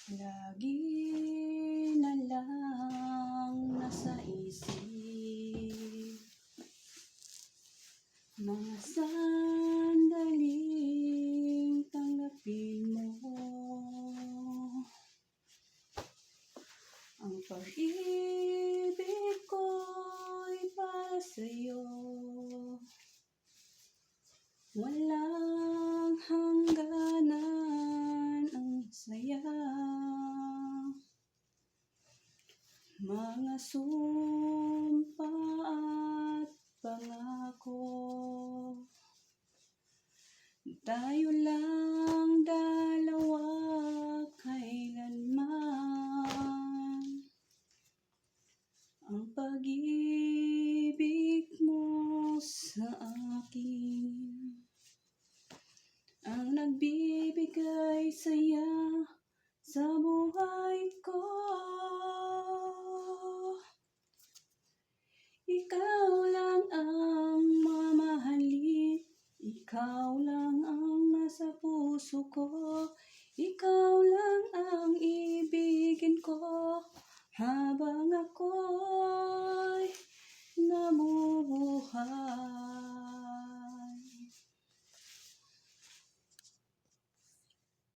Lagi na lang nasa isip mga sandaling tanggapin mo ang pag-ibig ko'y para sa'yo. Walang hangganan ang saya, mga sumpa at pangako. Tayo lang dalawa kailanman, ang pag-ibig mo sa akin ang nagbibigay saya sa buhay ko. Ikaw lang ang mamahalin, ikaw lang ang nasa puso ko, ikaw lang ang ibigin ko habang ako'y